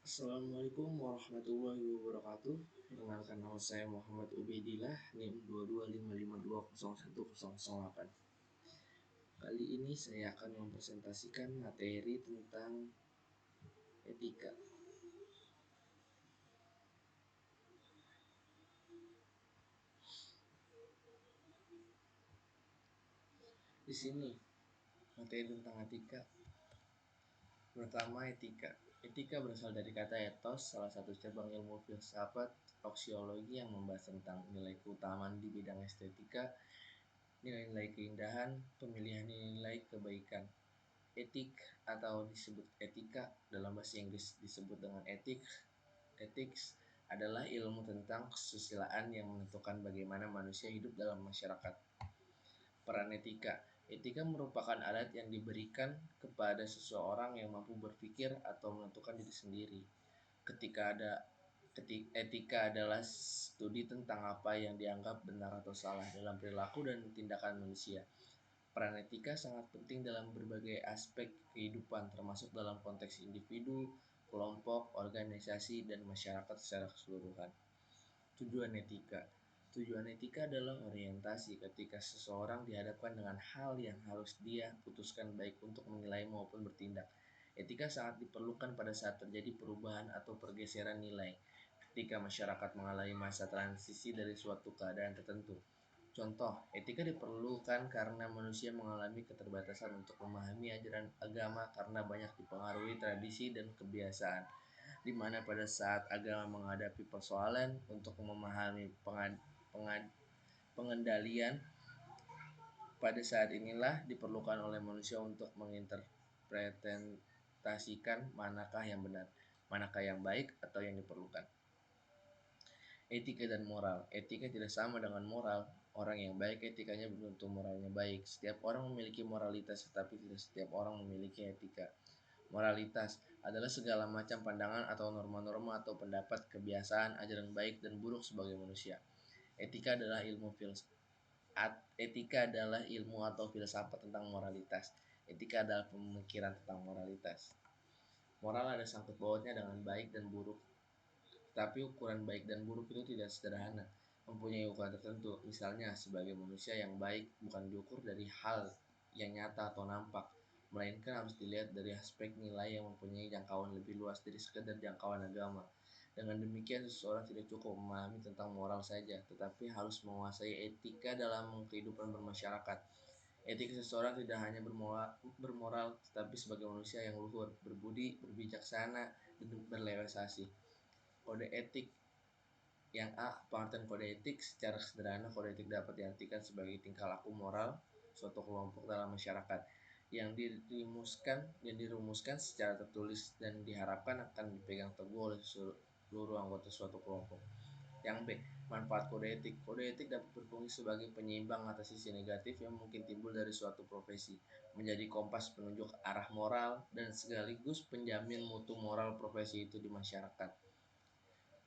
Assalamualaikum warahmatullahi wabarakatuh. Perkenalkan, nama saya Muhammad Ubaidillah, NIM 2255201008. Kali ini saya akan mempresentasikan materi tentang etika. Di sini materi tentang etika. Pertama, etika. Etika berasal dari kata ethos, salah satu cabang ilmu filsafat aksiologi yang membahas tentang nilai keutamaan di bidang estetika, nilai-nilai keindahan, pemilihan nilai kebaikan. Etik atau disebut etika dalam bahasa Inggris disebut dengan ethics adalah ilmu tentang kesusilaan yang menentukan bagaimana manusia hidup dalam masyarakat. Peran etika. Etika merupakan alat yang diberikan kepada seseorang yang mampu berpikir atau menentukan diri sendiri. Etika adalah studi tentang apa yang dianggap benar atau salah dalam perilaku dan tindakan manusia. Peran etika sangat penting dalam berbagai aspek kehidupan, termasuk dalam konteks individu, kelompok, organisasi, dan masyarakat secara keseluruhan. Tujuan etika. Tujuan etika adalah orientasi ketika seseorang dihadapkan dengan hal yang harus dia putuskan baik untuk menilai maupun bertindak. Etika sangat diperlukan pada saat terjadi perubahan atau pergeseran nilai, ketika masyarakat mengalami masa transisi dari suatu keadaan tertentu. Contoh, etika diperlukan karena manusia mengalami keterbatasan untuk memahami ajaran agama karena banyak dipengaruhi tradisi dan kebiasaan, di mana pada saat agama menghadapi persoalan untuk memahami pengendalian, pada saat inilah diperlukan oleh manusia untuk menginterpretasikan manakah yang benar, manakah yang baik atau yang diperlukan. Etika dan moral. Etika tidak sama dengan moral. Orang yang baik etikanya belum tentu moralnya baik. Setiap orang memiliki moralitas, tetapi tidak setiap orang memiliki etika. Moralitas adalah segala macam pandangan atau norma-norma atau pendapat, kebiasaan, ajaran baik dan buruk sebagai manusia. Etika adalah ilmu atau filsafat tentang moralitas. Etika adalah pemikiran tentang moralitas. Moral ada sangkut pautnya dengan baik dan buruk. Tapi ukuran baik dan buruk itu tidak sederhana, mempunyai ukuran tertentu. Misalnya, sebagai manusia yang baik bukan diukur dari hal yang nyata atau nampak, melainkan harus dilihat dari aspek nilai yang mempunyai jangkauan lebih luas dari sekedar jangkauan agama. Dengan demikian, seseorang tidak cukup memahami tentang moral saja, tetapi harus menguasai etika dalam kehidupan bermasyarakat. Etika seseorang tidak hanya bermoral, tetapi sebagai manusia yang luhur, berbudi, berbijaksana, dan berlewasasi. Kode etik. Yang A. Pengertian kode etik. Secara sederhana, kode etik dapat diartikan sebagai tingkah laku moral suatu kelompok dalam masyarakat yang dirumuskan secara tertulis dan diharapkan akan dipegang teguh oleh seluruh anggota suatu kelompok. Yang B. Manfaat kode etik. Kode etik dapat berfungsi sebagai penyeimbang atas sisi negatif yang mungkin timbul dari suatu profesi, menjadi kompas penunjuk arah moral, dan sekaligus penjamin mutu moral profesi itu di masyarakat.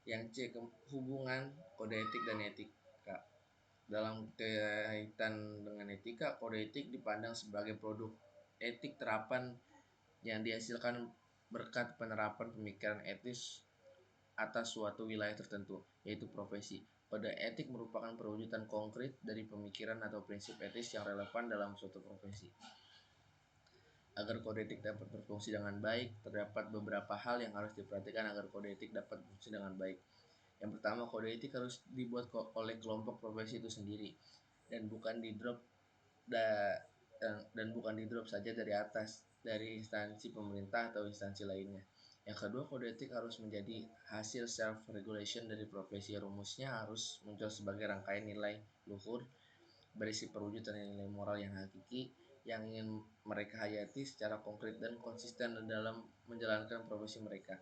Yang C. Hubungan kode etik dan etika. Dalam kaitan dengan etika, kode etik dipandang sebagai produk etik terapan yang dihasilkan berkat penerapan pemikiran etis atas suatu wilayah tertentu, yaitu profesi. Kode etik merupakan perwujudan konkret dari pemikiran atau prinsip etis yang relevan dalam suatu profesi. Agar kode etik dapat berfungsi dengan baik, terdapat beberapa hal yang harus diperhatikan agar kode etik dapat berfungsi dengan baik. Yang pertama, kode etik harus dibuat oleh kelompok profesi itu sendiri dan bukan di drop saja dari atas, dari instansi pemerintah atau instansi lainnya. Yang kedua, kode etik harus menjadi hasil self-regulation dari profesi. Rumusnya harus muncul sebagai rangkaian nilai luhur berisi perwujudan nilai moral yang hakiki yang ingin mereka hayati secara konkret dan konsisten dalam menjalankan profesi mereka.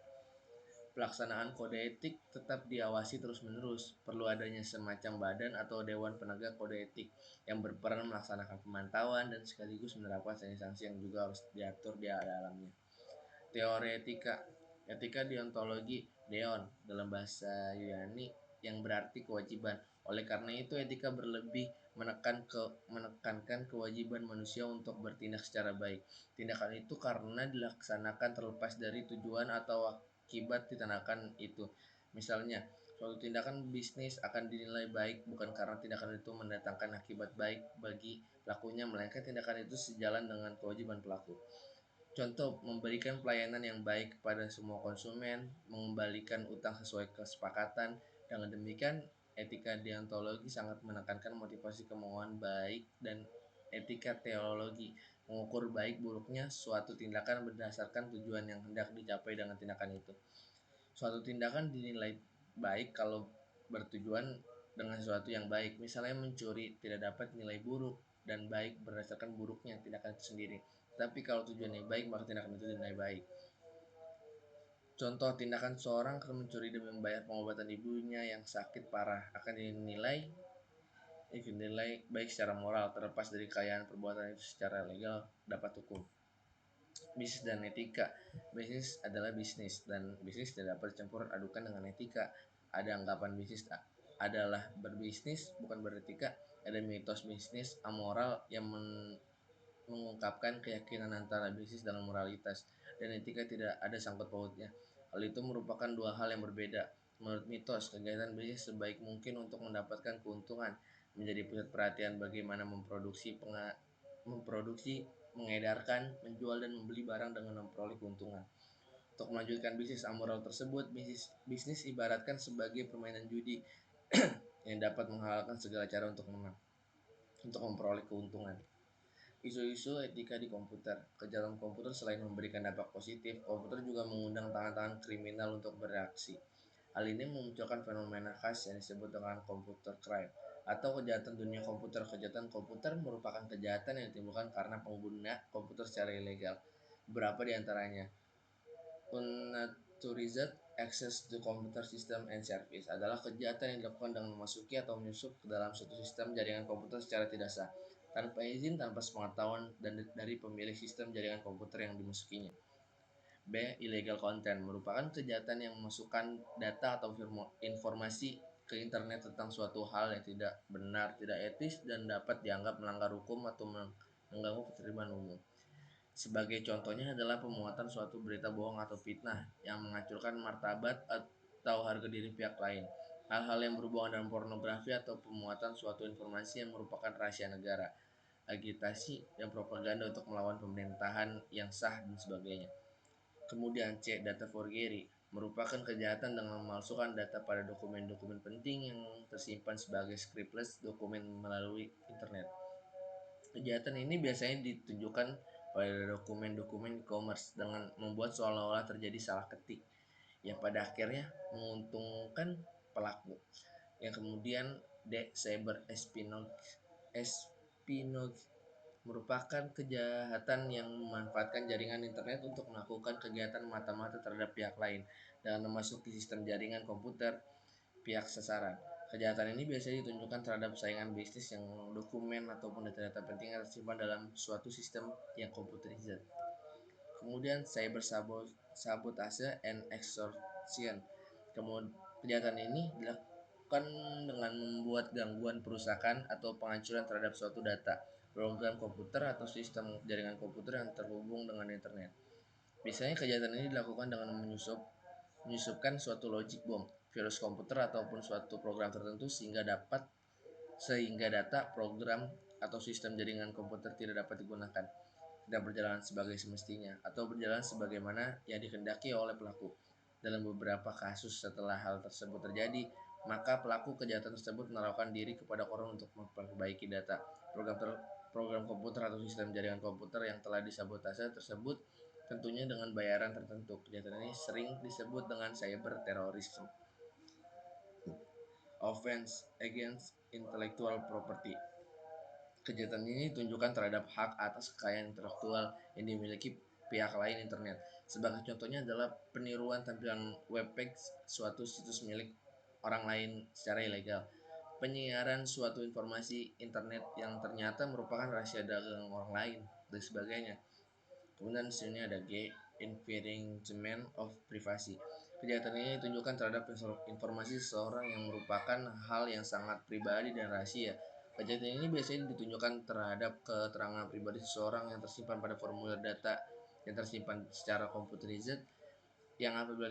Pelaksanaan kode etik tetap diawasi terus-menerus. Perlu adanya semacam badan atau dewan penegak kode etik yang berperan melaksanakan pemantauan dan sekaligus menerapkan sanksi-sanksi yang juga harus diatur di dalamnya. Teori etika. Etika deontologi, deon dalam bahasa Yunani, yang berarti kewajiban. Oleh karena itu, etika berlebih menekankan kewajiban manusia untuk bertindak secara baik. Tindakan itu karena dilaksanakan terlepas dari tujuan atau akibat tindakan itu. Misalnya, suatu tindakan bisnis akan dinilai baik bukan karena tindakan itu mendatangkan akibat baik bagi pelakunya, melainkan tindakan itu sejalan dengan kewajiban pelaku. Contoh, memberikan pelayanan yang baik kepada semua konsumen, mengembalikan utang sesuai kesepakatan. Dengan demikian, etika deontologi sangat menekankan motivasi kemauan baik dan etika teologi mengukur baik buruknya suatu tindakan berdasarkan tujuan yang hendak dicapai dengan tindakan itu. Suatu tindakan dinilai baik kalau bertujuan dengan sesuatu yang baik. Misalnya mencuri tidak dapat nilai buruk dan baik berdasarkan buruknya tindakan itu sendiri. Tapi kalau tujuannya baik, maka tindakan itu dinilai baik. Contoh, tindakan seorang mencuri demi membayar pengobatan ibunya yang sakit parah akan dinilai baik secara moral, terlepas dari kekayaan perbuatan itu secara legal dapat hukum. Bisnis dan etika. Bisnis adalah bisnis dan bisnis tidak dapat campur adukan dengan etika. Ada anggapan bisnis adalah berbisnis bukan beretika. Ada mitos bisnis amoral yang mengungkapkan keyakinan antara bisnis dan moralitas, dan etika tidak ada sangkut pautnya. Hal itu merupakan dua hal yang berbeda. Menurut mitos, kegiatan bisnis sebaik mungkin untuk mendapatkan keuntungan, menjadi pusat perhatian bagaimana memproduksi, mengedarkan, menjual, dan membeli barang dengan memperoleh keuntungan. Untuk melanjutkan bisnis amoral tersebut, bisnis ibaratkan sebagai permainan judi yang dapat menghalalkan segala cara untuk menang, untuk memperoleh keuntungan. Isu-isu etika di komputer. Kejahatan komputer selain memberikan dampak positif, komputer juga mengundang tangan-tangan kriminal untuk bereaksi. Hal ini memunculkan fenomena khas yang disebut dengan computer crime atau kejahatan dunia komputer. Kejahatan komputer merupakan kejahatan yang ditimbulkan karena pengguna komputer secara ilegal. Beberapa di antaranya: unauthorized access to computer system and service adalah kejahatan yang dilakukan dengan memasuki atau menyusup ke dalam suatu sistem jaringan komputer secara tidak sah, tanpa izin, tanpa sepengetahuan dan dari pemilik sistem jaringan komputer yang dimasukinya. B. Illegal content merupakan kejahatan yang memasukkan data atau informasi ke internet tentang suatu hal yang tidak benar, tidak etis, dan dapat dianggap melanggar hukum atau mengganggu ketertiban umum. Sebagai contohnya adalah pemuatan suatu berita bohong atau fitnah yang menghancurkan martabat atau harga diri pihak lain. Hal-hal yang berhubungan dengan pornografi atau pemuatan suatu informasi yang merupakan rahasia negara, agitasi dan propaganda untuk melawan pemerintahan yang sah dan sebagainya. Kemudian C. Data forgery merupakan kejahatan dengan memalsukan data pada dokumen-dokumen penting yang tersimpan sebagai scriptless dokumen melalui internet. Kejahatan ini biasanya ditunjukkan pada dokumen-dokumen e-commerce dengan membuat seolah-olah terjadi salah ketik yang pada akhirnya menguntungkan pelaku. Yang kemudian D. Cyber espionage merupakan kejahatan yang memanfaatkan jaringan internet untuk melakukan kegiatan mata-mata terhadap pihak lain dengan memasuki sistem jaringan komputer pihak sasaran. Kejahatan ini biasanya ditunjukkan terhadap saingan bisnis yang dokumen ataupun data-data penting yang tersimpan dalam suatu sistem yang computerized. Kemudian cyber sabotase and extortion. Kemudian kejahatan ini dilakukan dengan membuat gangguan perusakan atau penghancuran terhadap suatu data, program komputer atau sistem jaringan komputer yang terhubung dengan internet. Biasanya kejahatan ini dilakukan dengan menyusupkan suatu logic bomb, virus komputer ataupun suatu program tertentu sehingga data, program atau sistem jaringan komputer tidak dapat digunakan, tidak berjalan sebagai semestinya, atau berjalan sebagaimana yang dikehendaki oleh pelaku. Dalam beberapa kasus setelah hal tersebut terjadi, maka pelaku kejahatan tersebut menaruhkan diri kepada korban untuk memperbaiki data, program komputer atau sistem jaringan komputer yang telah disabotase tersebut, tentunya dengan bayaran tertentu. Kejahatan ini sering disebut dengan cyber terrorism. Offense against intellectual property. Kejahatan ini ditunjukkan terhadap hak atas kekayaan intelektual yang dimiliki pihak lain internet. Sebagai contohnya adalah peniruan tampilan webpage suatu situs milik orang lain secara ilegal, penyiaran suatu informasi internet yang ternyata merupakan rahasia dagang orang lain, dan sebagainya. Kemudian di sini ada G. Infringement of privacy. Kejahatan ini ditunjukkan terhadap informasi seseorang yang merupakan hal yang sangat pribadi dan rahasia. Kejahatan ini biasanya ditunjukkan terhadap keterangan pribadi seseorang yang tersimpan pada formulir data yang tersimpan secara computerized yang apabila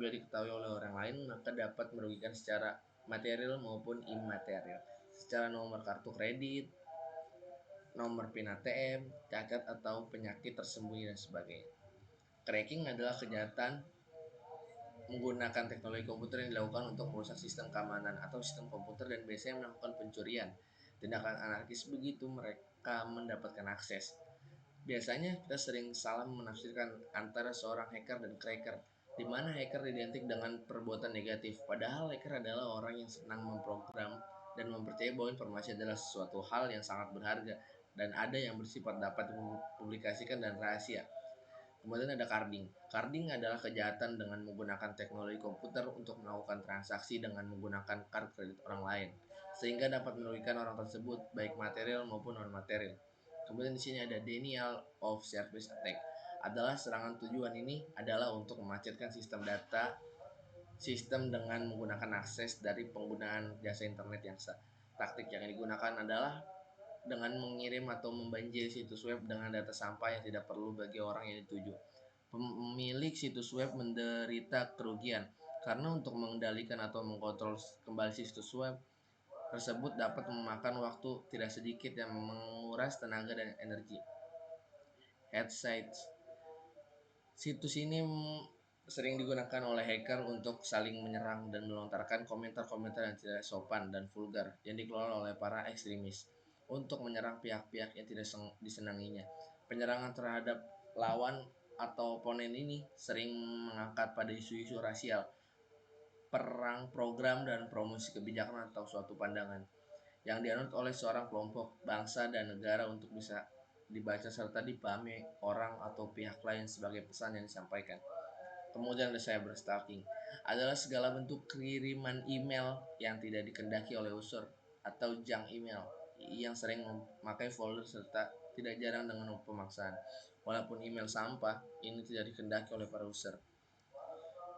diketahui oleh orang lain maka dapat merugikan secara material maupun imaterial, secara nomor kartu kredit, nomor PIN ATM, cacat atau penyakit tersembunyi dan sebagainya. Cracking adalah kejahatan menggunakan teknologi komputer yang dilakukan untuk merusak sistem keamanan atau sistem komputer dan biasanya melakukan pencurian. Tindakan anarkis begitu mereka mendapatkan akses. Biasanya kita sering salah menafsirkan antara seorang hacker dan cracker, di mana hacker identik dengan perbuatan negatif, padahal hacker adalah orang yang senang memprogram dan mempercayai bahwa informasi adalah sesuatu hal yang sangat berharga dan ada yang bersifat dapat dipublikasikan dan rahasia. Kemudian ada carding. Carding adalah kejahatan dengan menggunakan teknologi komputer untuk melakukan transaksi dengan menggunakan kartu kredit orang lain, sehingga dapat merugikan orang tersebut baik material maupun non material. Kemudian di sini ada denial of service attack. Adalah serangan tujuan ini adalah untuk memacetkan sistem dengan menggunakan akses dari penggunaan jasa internet yang sah. Taktik yang digunakan adalah dengan mengirim atau membanjiri situs web dengan data sampah yang tidak perlu bagi orang yang dituju. Pemilik situs web menderita kerugian karena untuk mengendalikan atau mengkontrol kembali situs web tersebut dapat memakan waktu tidak sedikit yang menguras tenaga dan energi. Headsites. Situs ini sering digunakan oleh hacker untuk saling menyerang dan melontarkan komentar-komentar yang tidak sopan dan vulgar yang dikelola oleh para ekstremis untuk menyerang pihak-pihak yang tidak disenanginya. Penyerangan terhadap lawan atau oponen ini sering mengangkat pada isu-isu rasial, perang program, dan promosi kebijakan atau suatu pandangan yang dianut oleh seorang kelompok, bangsa, dan negara untuk bisa dibaca serta dipahami orang atau pihak lain sebagai pesan yang disampaikan. Kemudian ada cyberstalking, adalah segala bentuk kiriman email yang tidak dikendaki oleh user atau junk email yang sering memakai folder serta tidak jarang dengan pemaksaan. Walaupun email sampah, ini tidak dikendaki oleh para user.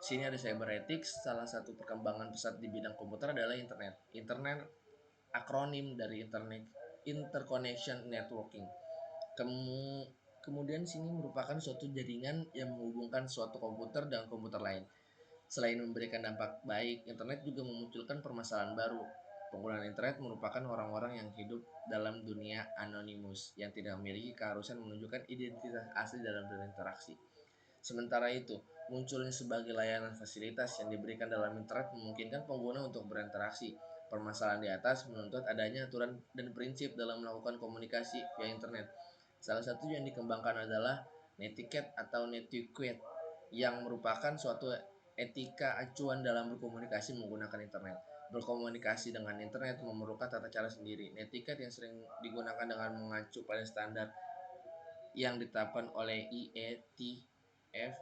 Sini ada cyber ethics, salah satu perkembangan pesat di bidang komputer adalah internet. Internet akronim dari interconnection networking. Kemudian sini merupakan suatu jaringan yang menghubungkan suatu komputer dengan komputer lain. Selain memberikan dampak baik, internet juga memunculkan permasalahan baru. Penggunaan internet merupakan orang-orang yang hidup dalam dunia anonimus yang tidak memiliki keharusan menunjukkan identitas asli dalam berinteraksi. Sementara itu, munculnya sebagai layanan fasilitas yang diberikan dalam internet memungkinkan pengguna untuk berinteraksi. Permasalahan di atas menuntut adanya aturan dan prinsip dalam melakukan komunikasi via internet. Salah satu yang dikembangkan adalah netiquette atau netiquette yang merupakan suatu etika acuan dalam berkomunikasi menggunakan internet. Berkomunikasi dengan internet memerlukan tata cara sendiri. Netiquette yang sering digunakan dengan mengacu pada standar yang ditetapkan oleh IETF,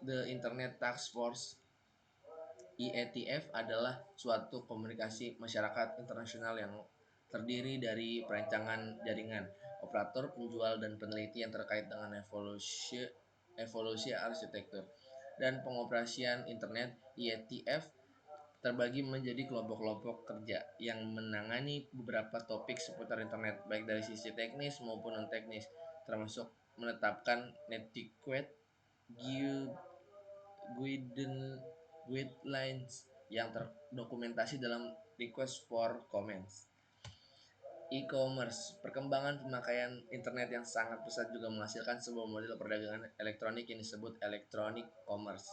The Internet Task Force. IETF adalah suatu komunikasi masyarakat internasional yang terdiri dari perancangan jaringan, operator, penjual, dan peneliti yang terkait dengan evolusi arsitektur dan pengoperasian internet. IETF terbagi menjadi kelompok-kelompok kerja yang menangani beberapa topik seputar internet, baik dari sisi teknis maupun non-teknis, termasuk menetapkan netiquette, guidelines yang terdokumentasi dalam request for comments. E-commerce, perkembangan pemakaian internet yang sangat pesat juga menghasilkan sebuah model perdagangan elektronik yang disebut electronic commerce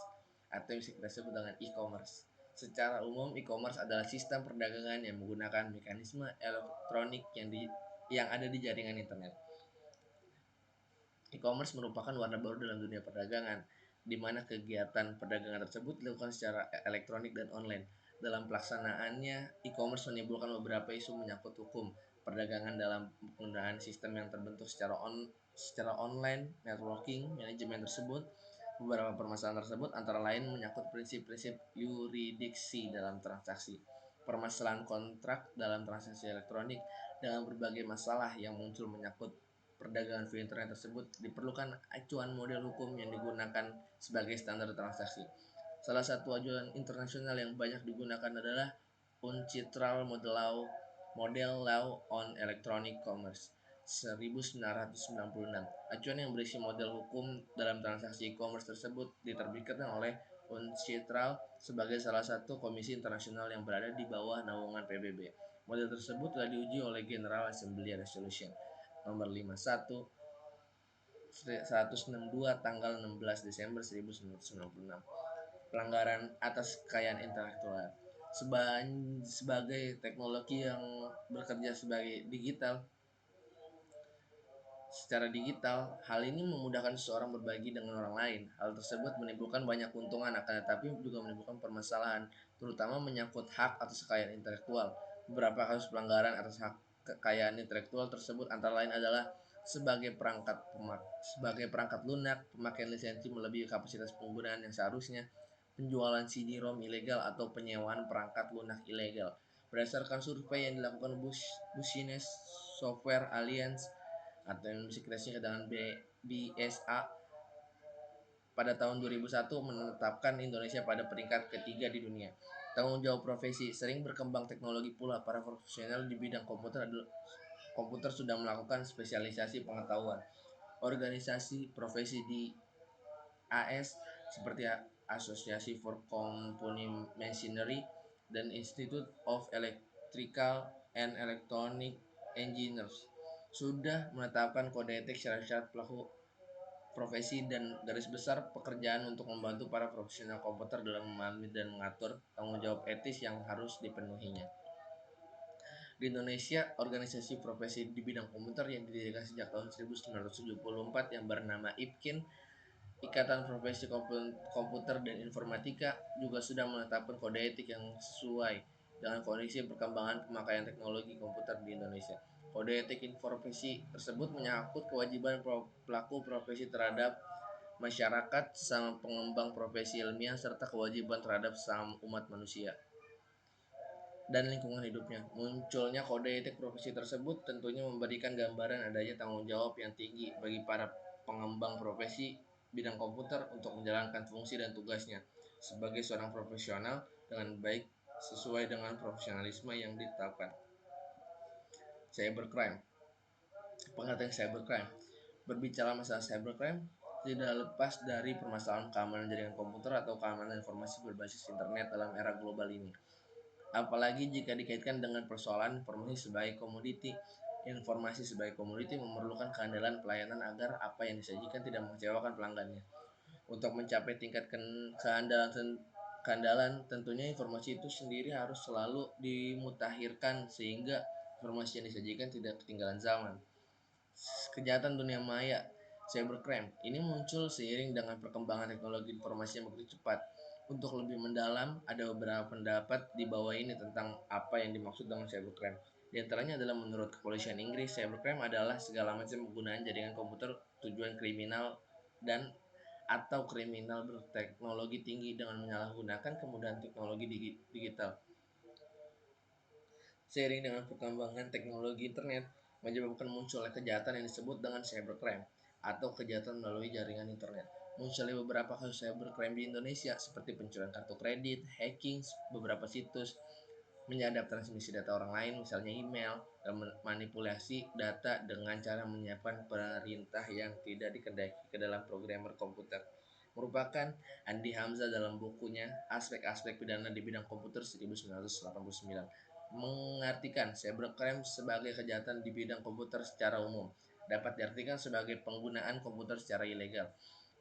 atau yang kita sebut dengan e-commerce. Secara umum, e-commerce adalah sistem perdagangan yang menggunakan mekanisme elektronik yang ada di jaringan internet. E-commerce merupakan warna baru dalam dunia perdagangan, di mana kegiatan perdagangan tersebut dilakukan secara elektronik dan online. Dalam pelaksanaannya, e-commerce menimbulkan beberapa isu menyangkut hukum perdagangan dalam penggunaan sistem yang terbentuk secara online, networking, manajemen tersebut. Beberapa permasalahan tersebut antara lain menyangkut prinsip-prinsip yuridiksi dalam transaksi, permasalahan kontrak dalam transaksi elektronik, dengan berbagai masalah yang muncul menyangkut perdagangan via internet tersebut. Diperlukan acuan model hukum yang digunakan sebagai standar transaksi. Salah satu acuan internasional yang banyak digunakan adalah UNCITRAL Model Law on Electronic Commerce. 1996. Acuan yang berisi model hukum dalam transaksi e-commerce tersebut diterbitkan oleh UNCITRAL sebagai salah satu komisi internasional yang berada di bawah naungan PBB. Model tersebut telah diuji oleh General Assembly Resolution nomor 162 tanggal 16 Desember 1996. Pelanggaran atas kekayaan intelektual sebagai teknologi yang bekerja sebagai digital secara digital. Hal ini memudahkan seseorang berbagi dengan orang lain. Hal tersebut menimbulkan banyak keuntungan, akan tetapi juga menimbulkan permasalahan, terutama menyangkut hak atas kekayaan intelektual. Beberapa kasus pelanggaran atas hak kekayaan intelektual tersebut antara lain adalah sebagai perangkat lunak, pemakaian lisensi melebihi kapasitas penggunaan yang seharusnya, penjualan CD-ROM ilegal atau penyewaan perangkat lunak ilegal. Berdasarkan survei yang dilakukan Business Software Alliance atau yang disingkatnya dengan BSA pada tahun 2001 menetapkan Indonesia pada peringkat ketiga di dunia. Tanggung jawab profesi sering berkembang teknologi pula. Para profesional di bidang komputer sudah melakukan spesialisasi pengetahuan. Organisasi profesi di AS seperti Association for Computing Machinery dan Institute of Electrical and Electronic Engineers sudah menetapkan kode etik syarat-syarat pelaku profesi dan garis besar pekerjaan untuk membantu para profesional komputer dalam memahami dan mengatur tanggung jawab etis yang harus dipenuhinya. Di Indonesia, organisasi profesi di bidang komputer yang didirikan sejak tahun 1974 yang bernama IPKIN, Ikatan Profesi Komputer dan Informatika, juga sudah menetapkan kode etik yang sesuai dengan kondisi perkembangan pemakaian teknologi komputer di Indonesia. Kode etik profesi tersebut menyangkut kewajiban pelaku profesi terhadap masyarakat, sesama pengembang profesi ilmiah, serta kewajiban terhadap sesama umat manusia dan lingkungan hidupnya. Munculnya kode etik profesi tersebut tentunya memberikan gambaran adanya tanggung jawab yang tinggi bagi para pengembang profesi bidang komputer untuk menjalankan fungsi dan tugasnya sebagai seorang profesional dengan baik sesuai dengan profesionalisme yang ditetapkan. Cybercrime. Pengertian cybercrime. Berbicara masalah cybercrime tidak lepas dari permasalahan keamanan jaringan komputer atau keamanan informasi berbasis internet dalam era global ini. Apalagi jika dikaitkan dengan persoalan informasi sebagai komoditi. Informasi sebagai komoditi memerlukan keandalan pelayanan agar apa yang disajikan tidak mengecewakan pelanggannya. Untuk mencapai tingkat keandalan tentunya informasi itu sendiri harus selalu dimutakhirkan sehingga informasi yang disajikan tidak ketinggalan zaman. Kejahatan dunia maya, cybercrime, ini muncul seiring dengan perkembangan teknologi informasi yang begitu cepat. Untuk lebih mendalam, ada beberapa pendapat di bawah ini tentang apa yang dimaksud dengan cybercrime. Di antaranya adalah menurut kepolisian Inggris, cybercrime adalah segala macam penggunaan jaringan komputer tujuan kriminal dan atau kriminal berteknologi tinggi dengan menyalahgunakan kemudahan teknologi digital. Seiring dengan perkembangan teknologi internet, menyebabkan munculnya kejahatan yang disebut dengan cybercrime atau kejahatan melalui jaringan internet. Munculnya beberapa kasus cybercrime di Indonesia seperti pencurian kartu kredit, hacking beberapa situs, menyadap transmisi data orang lain, misalnya email, dan manipulasi data dengan cara menyiapkan perintah yang tidak dikendaki ke dalam programmer komputer. Merupakan Andi Hamzah dalam bukunya Aspek-aspek pidana di bidang komputer 1989 mengartikan cybercrime sebagai kejahatan di bidang komputer secara umum. Dapat diartikan sebagai penggunaan komputer secara ilegal.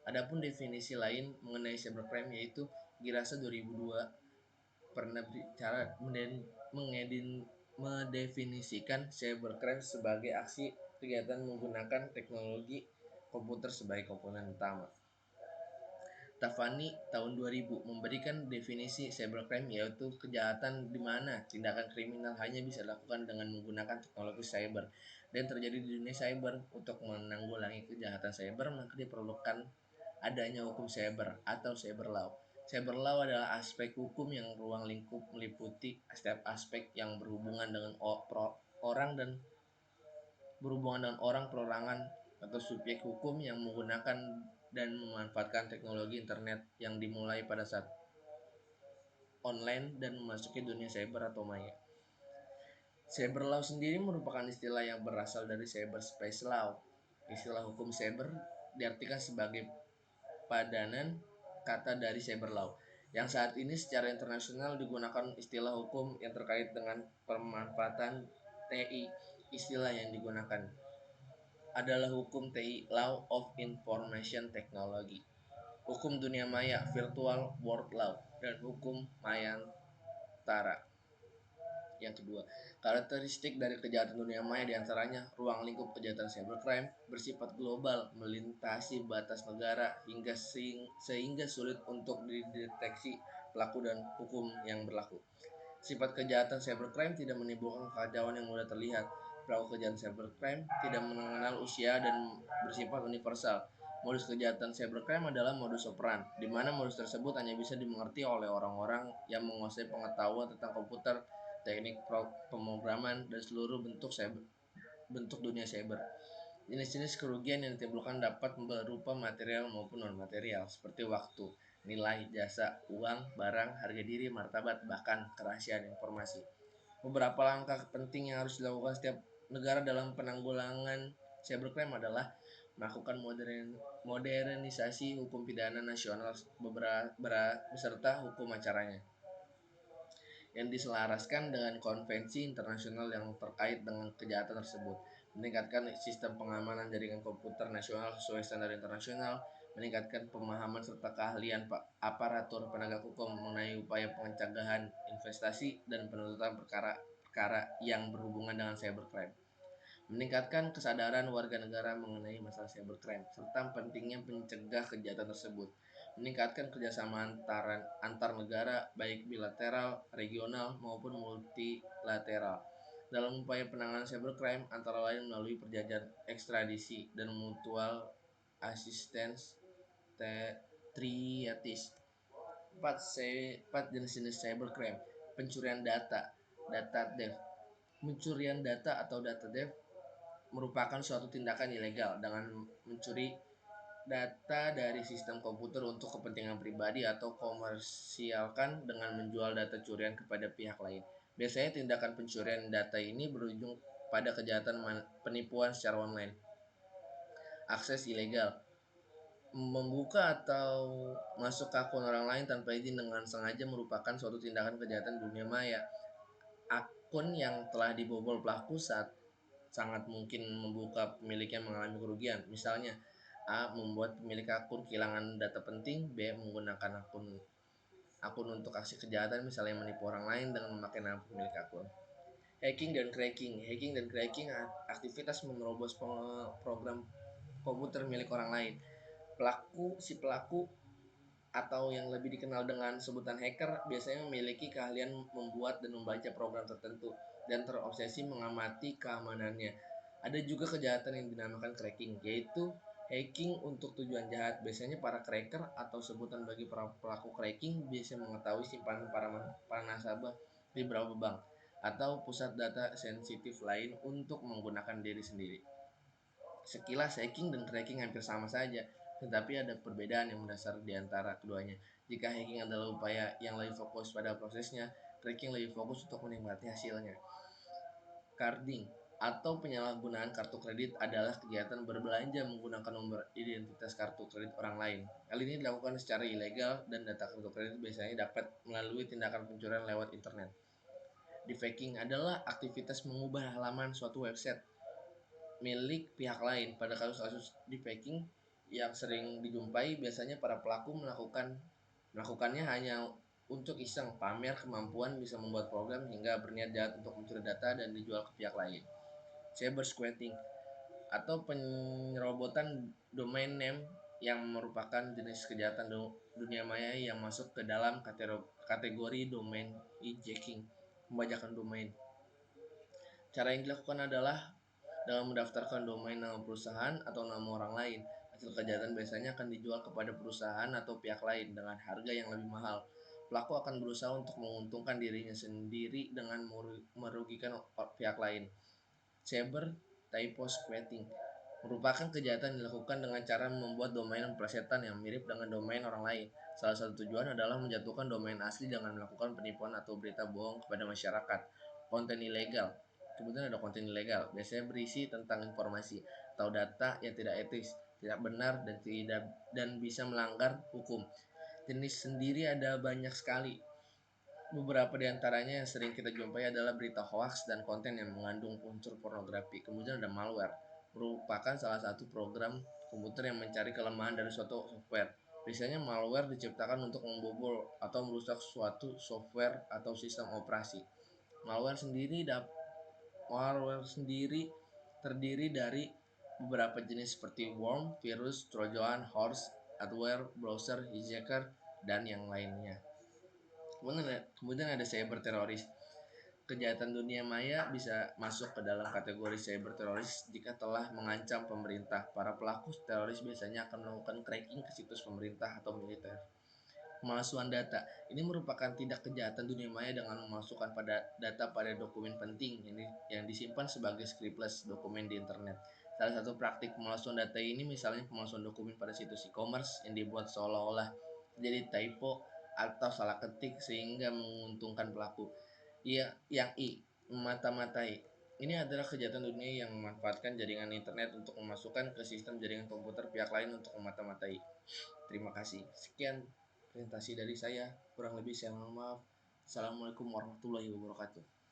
Adapun definisi lain mengenai cybercrime yaitu Girasa 2002 pernah bicara mendefinisikan cybercrime sebagai aksi kegiatan menggunakan teknologi komputer sebagai komponen utama. Tafani tahun 2000 memberikan definisi cybercrime yaitu kejahatan di mana tindakan kriminal hanya bisa dilakukan dengan menggunakan teknologi cyber dan terjadi di dunia cyber. Untuk menanggulangi kejahatan cyber maka diperlukan adanya hukum cyber atau cyber law. Cyber law adalah aspek hukum yang ruang lingkup meliputi setiap aspek yang berhubungan dengan orang, perorangan, atau subjek hukum yang menggunakan dan memanfaatkan teknologi internet yang dimulai pada saat online dan memasuki dunia cyber atau maya. Cyber law sendiri merupakan istilah yang berasal dari cyberspace law. Istilah hukum cyber diartikan sebagai padanan kata dari cyber law yang saat ini secara internasional digunakan istilah hukum yang terkait dengan pemanfaatan TI. Istilah yang digunakan adalah hukum TI Law of Information Technology, hukum dunia maya Virtual World Law, dan hukum Mayantara. Yang kedua, karakteristik dari kejahatan dunia maya diantaranya ruang lingkup kejahatan cybercrime bersifat global, melintasi batas negara sehingga sulit untuk dideteksi pelaku dan hukum yang berlaku. Sifat kejahatan cybercrime tidak menimbulkan kekacauan yang mudah terlihat. Pelaku kejahatan cybercrime tidak mengenal usia dan bersifat universal. Modus kejahatan cybercrime adalah modus operandi, di mana modus tersebut hanya bisa dimengerti oleh orang-orang yang menguasai pengetahuan tentang komputer, teknik pemrograman, dan seluruh bentuk dunia cyber. Jenis-jenis kerugian yang ditimbulkan dapat berupa material maupun non-material, seperti waktu, nilai, jasa, uang, barang, harga diri, martabat, bahkan kerahasiaan informasi. Beberapa langkah penting yang harus dilakukan setiap negara dalam penanggulangan cybercrime adalah melakukan modernisasi hukum pidana nasional beserta hukum acaranya yang diselaraskan dengan konvensi internasional yang terkait dengan kejahatan tersebut, meningkatkan sistem pengamanan jaringan komputer nasional sesuai standar internasional, meningkatkan pemahaman serta keahlian aparatur penegak hukum mengenai upaya pencegahan investasi dan penuntutan perkara-perkara yang berhubungan dengan cybercrime, meningkatkan kesadaran warga negara mengenai masalah cybercrime, serta pentingnya mencegah kejahatan tersebut, meningkatkan kerjasama antar negara baik bilateral, regional maupun multilateral dalam upaya penanganan cybercrime antara lain melalui perjanjian ekstradisi dan mutual assistance treaties. 4 jenis-jenis cybercrime. Pencurian data, data theft. Pencurian data atau data theft merupakan suatu tindakan ilegal dengan mencuri data dari sistem komputer untuk kepentingan pribadi atau komersialkan dengan menjual data curian kepada pihak lain. Biasanya tindakan pencurian data ini berujung pada kejahatan penipuan secara online. Akses ilegal, membuka atau masuk ke akun orang lain tanpa izin dengan sengaja merupakan suatu tindakan kejahatan dunia maya. Akun yang telah dibobol pelaku sangat mungkin membuka pemiliknya mengalami kerugian. Misalnya, A membuat pemilik akun kehilangan data penting, B menggunakan akun untuk aksi kejahatan, misalnya menipu orang lain dengan memakai nama pemilik akun. Hacking dan cracking aktivitas menerobos program komputer milik orang lain. Si pelaku atau yang lebih dikenal dengan sebutan hacker biasanya memiliki keahlian membuat dan membaca program tertentu dan terobsesi mengamati keamanannya. Ada juga kejahatan yang dinamakan cracking, yaitu hacking untuk tujuan jahat. Biasanya para cracker atau sebutan bagi para pelaku cracking bisa mengetahui simpanan para nasabah di beberapa bank atau pusat data sensitif lain untuk menggunakan diri sendiri. Sekilas hacking dan cracking hampir sama saja, tetapi ada perbedaan yang mendasar di antara keduanya. Jika hacking adalah upaya yang lebih fokus pada prosesnya, cracking lebih fokus untuk menikmati hasilnya. Carding atau penyalahgunaan kartu kredit adalah kegiatan berbelanja menggunakan nomor identitas kartu kredit orang lain. Hal ini dilakukan secara ilegal dan data kartu kredit biasanya dapat melalui tindakan pencurian lewat internet. Defaking adalah aktivitas mengubah halaman suatu website milik pihak lain. Pada kasus-kasus defaking yang sering dijumpai, biasanya para pelaku melakukannya hanya untuk iseng, pamer kemampuan bisa membuat program hingga berniat jahat untuk mencuri data dan dijual ke pihak lain. Cyber squatting atau penyerobotan domain name yang merupakan jenis kejahatan dunia maya yang masuk ke dalam kategori domain hijacking, pembajakan domain. Cara yang dilakukan adalah dengan mendaftarkan domain nama perusahaan atau nama orang lain. Hasil kejahatan biasanya akan dijual kepada perusahaan atau pihak lain dengan harga yang lebih mahal. Pelaku akan berusaha untuk menguntungkan dirinya sendiri dengan merugikan pihak lain. Cyber typo squatting merupakan kejahatan yang dilakukan dengan cara membuat domain plesetan yang mirip dengan domain orang lain. Salah satu tujuan adalah menjatuhkan domain asli dengan melakukan penipuan atau berita bohong kepada masyarakat. Konten ilegal Kemudian ada konten ilegal, biasanya berisi tentang informasi atau data yang tidak etis, tidak benar dan bisa melanggar hukum. Jenis sendiri ada banyak sekali. Beberapa di antaranya yang sering kita jumpai adalah berita hoax dan konten yang mengandung unsur pornografi. Kemudian ada malware, merupakan salah satu program komputer yang mencari kelemahan dari suatu software. Biasanya malware diciptakan untuk membobol atau merusak suatu software atau sistem operasi. Malware sendiri Malware sendiri terdiri dari beberapa jenis seperti worm, virus, trojan horse, adware, browser, hijacker, dan yang lainnya. Kemudian ada cyber teroris. Kejahatan dunia maya bisa masuk ke dalam kategori cyber teroris jika telah mengancam pemerintah. Para pelaku teroris biasanya akan melakukan cracking ke situs pemerintah atau militer. Pemalsuan data ini merupakan tindak kejahatan dunia maya dengan memasukkan data pada dokumen penting yang disimpan sebagai scriptless dokumen di internet. Salah satu praktik pemalsuan data ini misalnya pemalsuan dokumen pada situs e-commerce yang dibuat seolah-olah jadi typo atau salah ketik sehingga menguntungkan pelaku. Yang memata-matai. Ini adalah kejahatan dunia yang memanfaatkan jaringan internet untuk memasukkan ke sistem jaringan komputer pihak lain untuk memata-matai. Terima kasih. Sekian presentasi dari saya. Kurang lebih saya mohon maaf. Assalamualaikum warahmatullahi wabarakatuh.